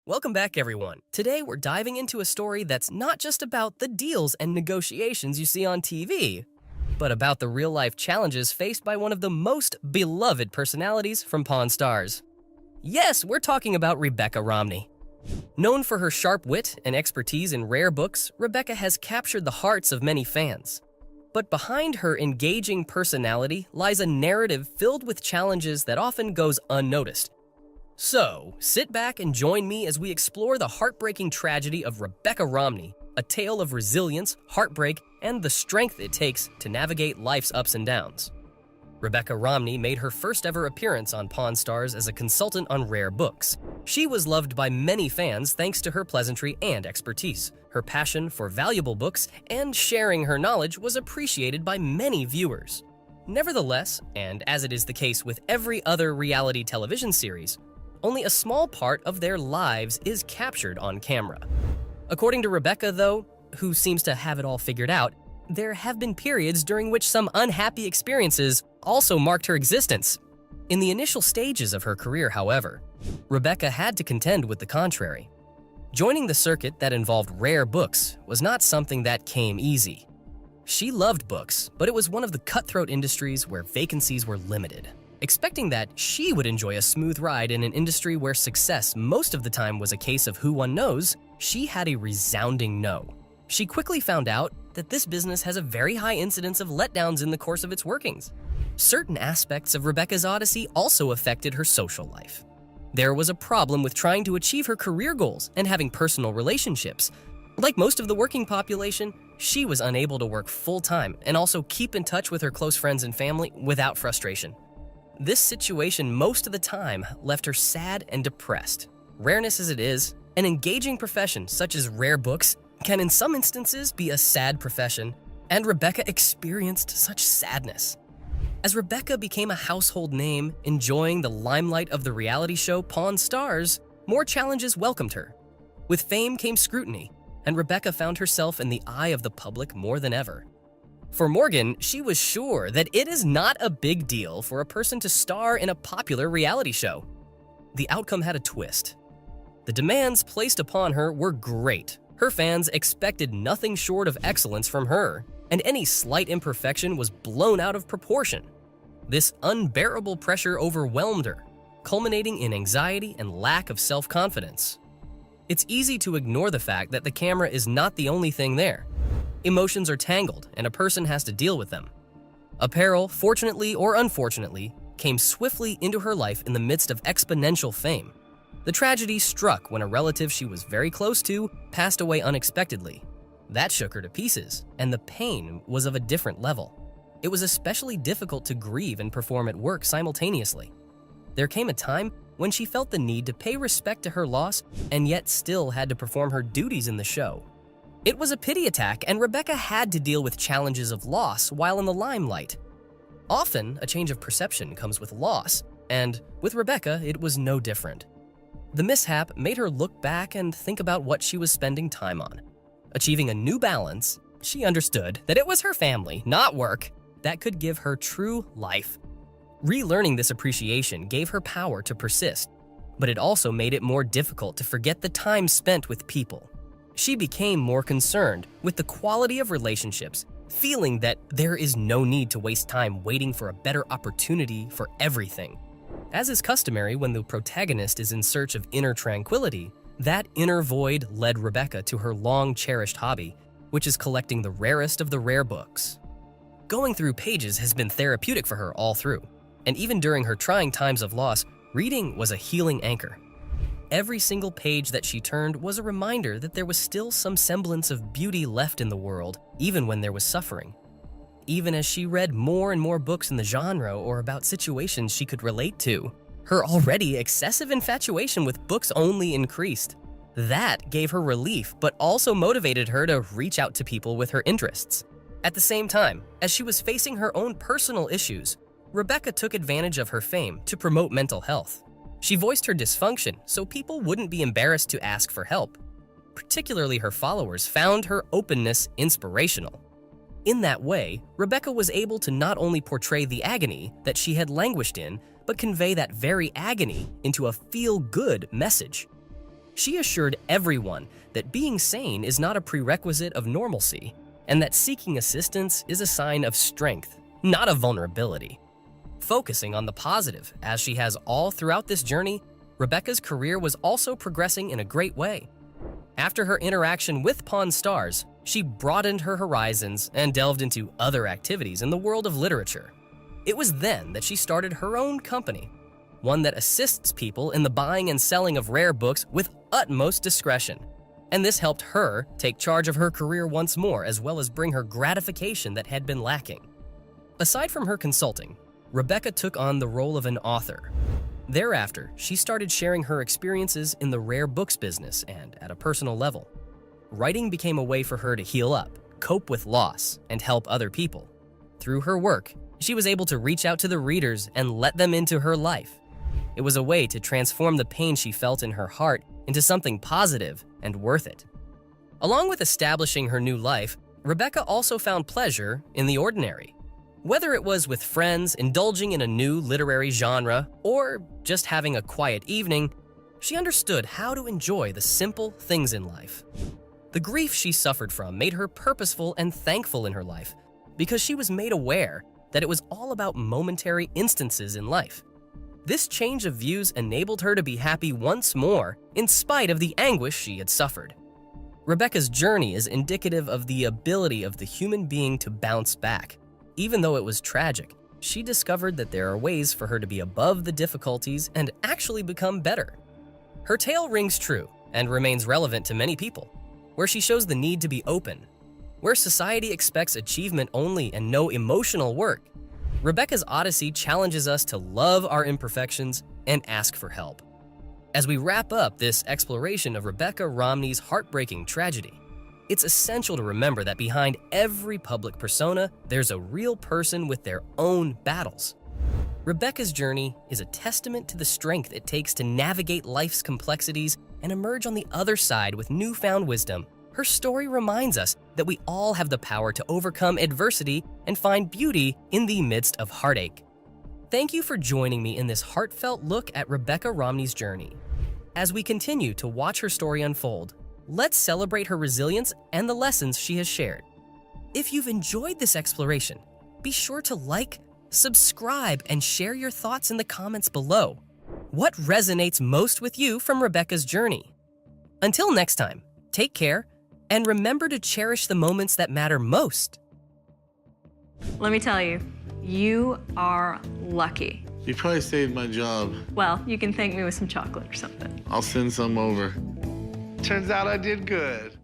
Welcome back, everyone. Today, we're diving into a story that's not just about the deals and negotiations you see on TV, but about the real-life challenges faced by one of the most beloved personalities from Pawn Stars. Yes, we're talking about Rebecca Romney. Known for her sharp wit and expertise in rare books, Rebecca has captured the hearts of many fans. But behind her engaging personality lies a narrative filled with challenges that often goes unnoticed. So, sit back and join me as we explore the heartbreaking tragedy of Rebecca Romney, a tale of resilience, heartbreak, and the strength it takes to navigate life's ups and downs. Rebecca Romney made her first ever appearance on Pawn Stars as a consultant on rare books. She was loved by many fans thanks to her pleasantry and expertise. Her passion for valuable books and sharing her knowledge was appreciated by many viewers. Nevertheless, and as it is the case with every other reality television series, only a small part of their lives is captured on camera. According to Rebecca, though, who seems to have it all figured out, there have been periods during which some unhappy experiences also marked her existence. In the initial stages of her career, however, Rebecca had to contend with the contrary. Joining the circuit that involved rare books was not something that came easy. She loved books, but it was one of the cutthroat industries where vacancies were limited. Expecting that she would enjoy a smooth ride in an industry where success most of the time was a case of who one knows, she had a resounding no. She quickly found out that this business has a very high incidence of letdowns in the course of its workings. Certain aspects of Rebecca's odyssey also affected her social life. There was a problem with trying to achieve her career goals and having personal relationships. Like most of the working population, she was unable to work full-time and also keep in touch with her close friends and family without frustration. This situation most of the time left her sad and depressed. Rareness as it is, an engaging profession such as rare books can in some instances be a sad profession, and Rebecca experienced such sadness. As Rebecca became a household name, enjoying the limelight of the reality show Pawn Stars, more challenges welcomed her. With fame came scrutiny, and Rebecca found herself in the eye of the public more than ever. For Morgan, she was sure that it is not a big deal for a person to star in a popular reality show. The outcome had a twist. The demands placed upon her were great. Her fans expected nothing short of excellence from her, and any slight imperfection was blown out of proportion. This unbearable pressure overwhelmed her, culminating in anxiety and lack of self-confidence. It's easy to ignore the fact that the camera is not the only thing there. Emotions are tangled, and a person has to deal with them. A peril, fortunately or unfortunately, came swiftly into her life in the midst of exponential fame. The tragedy struck when a relative she was very close to passed away unexpectedly. That shook her to pieces, and the pain was of a different level. It was especially difficult to grieve and perform at work simultaneously. There came a time when she felt the need to pay respect to her loss and yet still had to perform her duties in the show. It was a pity attack, and Rebecca had to deal with challenges of loss while in the limelight. Often, a change of perception comes with loss, and with Rebecca, it was no different. The mishap made her look back and think about what she was spending time on. Achieving a new balance, she understood that it was her family, not work, that could give her true life. Relearning this appreciation gave her power to persist, but it also made it more difficult to forget the time spent with people. She became more concerned with the quality of relationships, feeling that there is no need to waste time waiting for a better opportunity for everything. As is customary when the protagonist is in search of inner tranquility, that inner void led Rebecca to her long-cherished hobby, which is collecting the rarest of the rare books. Going through pages has been therapeutic for her all through, and even during her trying times of loss, reading was a healing anchor. Every single page that she turned was a reminder that there was still some semblance of beauty left in the world, even when there was suffering. Even as she read more and more books in the genre or about situations she could relate to, her already excessive infatuation with books only increased. That gave her relief, but also motivated her to reach out to people with her interests. At the same time, as she was facing her own personal issues, Rebecca took advantage of her fame to promote mental health. She voiced her dysfunction so people wouldn't be embarrassed to ask for help. Particularly her followers found her openness inspirational. In that way, Rebecca was able to not only portray the agony that she had languished in, but convey that very agony into a feel-good message. She assured everyone that being sane is not a prerequisite of normalcy, and that seeking assistance is a sign of strength, not of vulnerability. Focusing on the positive, as she has all throughout this journey, Rebecca's career was also progressing in a great way. After her interaction with Pawn Stars, she broadened her horizons and delved into other activities in the world of literature. It was then that she started her own company, one that assists people in the buying and selling of rare books with utmost discretion. And this helped her take charge of her career once more, as well as bring her gratification that had been lacking. Aside from her consulting, Rebecca took on the role of an author. Thereafter, she started sharing her experiences in the rare books business and at a personal level. Writing became a way for her to heal up, cope with loss, and help other people. Through her work, she was able to reach out to the readers and let them into her life. It was a way to transform the pain she felt in her heart into something positive and worth it. Along with establishing her new life, Rebecca also found pleasure in the ordinary. Whether it was with friends, indulging in a new literary genre, or just having a quiet evening, she understood how to enjoy the simple things in life. The grief she suffered from made her purposeful and thankful in her life, because she was made aware that it was all about momentary instances in life. This change of views enabled her to be happy once more, in spite of the anguish she had suffered. Rebecca's journey is indicative of the ability of the human being to bounce back. Even though it was tragic, she discovered that there are ways for her to be above the difficulties and actually become better. Her tale rings true and remains relevant to many people, where she shows the need to be open. Where society expects achievement only and no emotional work, Rebecca's Odyssey challenges us to love our imperfections and ask for help. As we wrap up this exploration of Rebecca Romney's heartbreaking tragedy, it's essential to remember that behind every public persona, there's a real person with their own battles. Rebecca's journey is a testament to the strength it takes to navigate life's complexities and emerge on the other side with newfound wisdom. Her story reminds us that we all have the power to overcome adversity and find beauty in the midst of heartache. Thank you for joining me in this heartfelt look at Rebecca Romney's journey. As we continue to watch her story unfold, let's celebrate her resilience and the lessons she has shared. If you've enjoyed this exploration, be sure to like, subscribe, and share your thoughts in the comments below. What resonates most with you from Rebecca's journey? Until next time, take care, and remember to cherish the moments that matter most. Let me tell you, you are lucky. You probably saved my job. Well, you can thank me with some chocolate or something. I'll send some over. Turns out I did good.